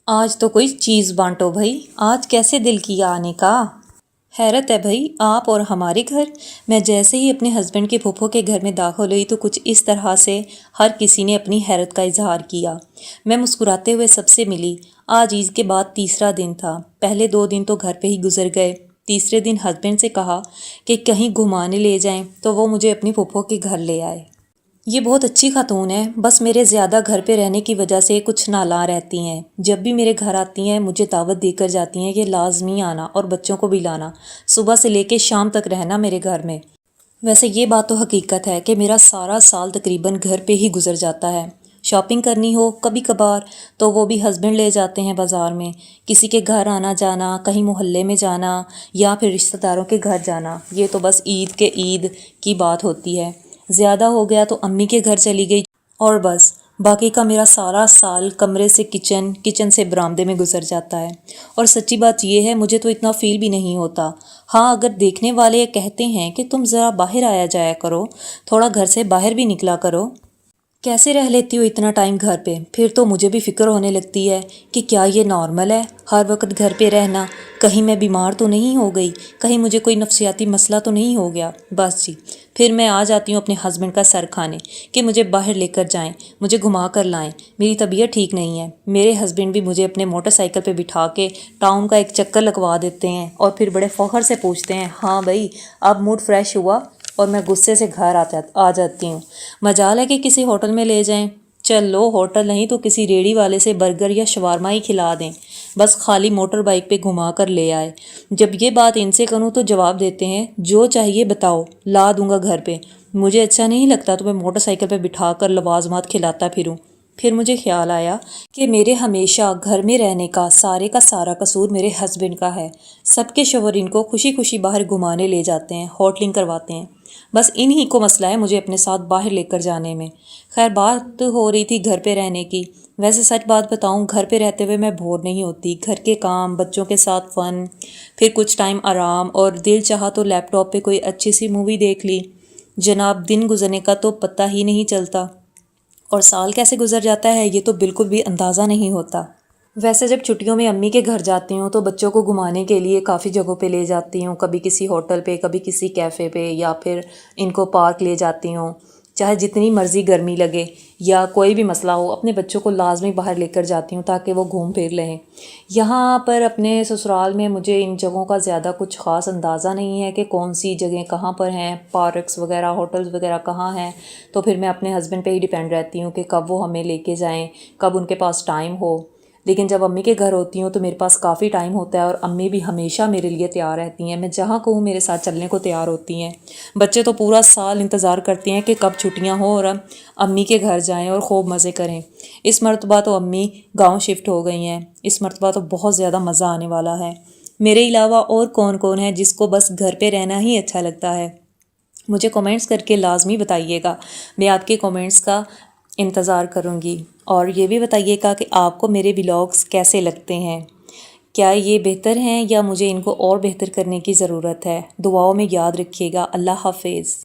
آج تو کوئی چیز بانٹو بھائی، آج کیسے دل کیا آنے کا؟ حیرت ہے بھائی آپ اور ہمارے گھر۔ میں جیسے ہی اپنے ہسبینڈ کے پھپھو کے گھر میں داخل ہوئی تو کچھ اس طرح سے ہر کسی نے اپنی حیرت کا اظہار کیا۔ میں مسکراتے ہوئے سب سے ملی۔ آج عید کے بعد تیسرا دن تھا۔ پہلے 2 دن تو گھر پہ ہی گزر گئے۔ تیسرے دن ہسبینڈ سے کہا کہ کہیں گھمانے لے جائیں تو وہ مجھے اپنی پھپھو کے گھر لے آئے۔ یہ بہت اچھی خاتون ہے، بس میرے زیادہ گھر پہ رہنے کی وجہ سے کچھ نالاں رہتی ہیں۔ جب بھی میرے گھر آتی ہیں مجھے دعوت دے کر جاتی ہیں کہ لازمی آنا اور بچوں کو بھی لانا، صبح سے لے کے شام تک رہنا میرے گھر میں۔ ویسے یہ بات تو حقیقت ہے کہ میرا سارا سال تقریباً گھر پہ ہی گزر جاتا ہے۔ شاپنگ کرنی ہو کبھی کبھار تو وہ بھی ہسبینڈ لے جاتے ہیں بازار میں، کسی کے گھر آنا جانا، کہیں محلے میں جانا یا پھر رشتہ داروں کے گھر جانا، یہ تو بس عید کی بات ہوتی ہے۔ زیادہ ہو گیا تو امی کے گھر چلی گئی اور بس باقی کا میرا سارا سال کمرے سے کچن سے برآمدے میں گزر جاتا ہے۔ اور سچی بات یہ ہے مجھے تو اتنا فیل بھی نہیں ہوتا۔ ہاں اگر دیکھنے والے کہتے ہیں کہ تم ذرا باہر آیا جایا کرو، تھوڑا گھر سے باہر بھی نکلا کرو، کیسے رہ لیتی ہو اتنا ٹائم گھر پہ، پھر تو مجھے بھی فکر ہونے لگتی ہے کہ کیا یہ نارمل ہے ہر وقت گھر پہ رہنا؟ کہیں میں بیمار تو نہیں ہو گئی، کہیں مجھے کوئی نفسیاتی مسئلہ تو نہیں ہو گیا؟ بس جی، پھر میں آ جاتی ہوں اپنے ہسبینڈ کا سر کھانے کہ مجھے باہر لے کر جائیں، مجھے گھما کر لائیں، میری طبیعت ٹھیک نہیں ہے۔ میرے ہسبینڈ بھی مجھے اپنے موٹر سائیکل پہ بٹھا کے ٹاؤن کا ایک چکر لگوا دیتے ہیں اور پھر بڑے فخر سے پوچھتے ہیں، ہاں بھائی اب موڈ فریش ہوا؟ اور میں غصے سے گھر آ جاتی ہوں۔ مجال ہے کہ کسی ہوٹل میں لے جائیں، چلو ہوٹل نہیں تو کسی ریڑھی والے سے برگر یا شاورما ہی کھلا دیں، بس خالی موٹر بائیک پہ گھما کر لے آئے۔ جب یہ بات ان سے کروں تو جواب دیتے ہیں، جو چاہیے بتاؤ لا دوں گا گھر پہ۔ مجھے اچھا نہیں لگتا تو میں موٹر سائیکل پہ بٹھا کر لوازمات کھلاتا پھروں۔ پھر مجھے خیال آیا کہ میرے ہمیشہ گھر میں رہنے کا سارا قصور میرے ہسبینڈ کا ہے۔ سب کے شوہر ان کو خوشی خوشی باہر گھمانے لے جاتے ہیں، ہوٹلنگ کرواتے ہیں، بس انہی کو مسئلہ ہے مجھے اپنے ساتھ باہر لے کر جانے میں۔ خیر بات ہو رہی تھی گھر پہ رہنے کی۔ ویسے سچ بات بتاؤں گھر پہ رہتے ہوئے میں بور نہیں ہوتی۔ گھر کے کام، بچوں کے ساتھ فن، پھر کچھ ٹائم آرام، اور دل چاہا تو لیپ ٹاپ پہ کوئی اچھی سی مووی دیکھ لی۔ جناب دن گزرنے کا تو پتہ ہی نہیں چلتا، اور سال کیسے گزر جاتا ہے یہ تو بالکل بھی اندازہ نہیں ہوتا۔ ویسے جب چھٹیوں میں امی کے گھر جاتی ہوں تو بچوں کو گھمانے کے لیے کافی جگہوں پہ لے جاتی ہوں، کبھی کسی ہوٹل پہ، کبھی کسی کیفے پہ، یا پھر ان کو پارک لے جاتی ہوں۔ چاہے جتنی مرضی گرمی لگے یا کوئی بھی مسئلہ ہو، اپنے بچوں کو لازمی باہر لے کر جاتی ہوں تاکہ وہ گھوم پھر لیں۔ یہاں پر اپنے سسرال میں مجھے ان جگہوں کا زیادہ کچھ خاص اندازہ نہیں ہے کہ کون سی جگہیں کہاں پر ہیں، پارکس وغیرہ، ہوٹلز وغیرہ کہاں ہیں، تو پھر میں اپنے ہسبینڈ پہ ہی ڈیپینڈ رہتی ہوں کہ کب وہ ہمیں لے کے جائیں، کب ان کے پاس ٹائم ہو۔ لیکن جب امی کے گھر ہوتی ہوں تو میرے پاس کافی ٹائم ہوتا ہے اور امی بھی ہمیشہ میرے لیے تیار رہتی ہیں، میں جہاں کہوں میرے ساتھ چلنے کو تیار ہوتی ہیں۔ بچے تو پورا سال انتظار کرتے ہیں کہ کب چھٹیاں ہوں اور امی کے گھر جائیں اور خوب مزے کریں۔ اس مرتبہ تو امی گاؤں شفٹ ہو گئی ہیں، اس مرتبہ تو بہت زیادہ مزہ آنے والا ہے۔ میرے علاوہ اور کون کون ہے جس کو بس گھر پہ رہنا ہی اچھا لگتا ہے؟ مجھے کمنٹس کر کے لازمی بتائیے گا، میں آپ کے کمنٹس کا انتظار کروں گی۔ اور یہ بھی بتائیے گا کہ آپ کو میرے ولاگس کیسے لگتے ہیں، کیا یہ بہتر ہیں یا مجھے ان کو اور بہتر کرنے کی ضرورت ہے؟ دعاؤں میں یاد رکھیے گا۔ اللہ حافظ۔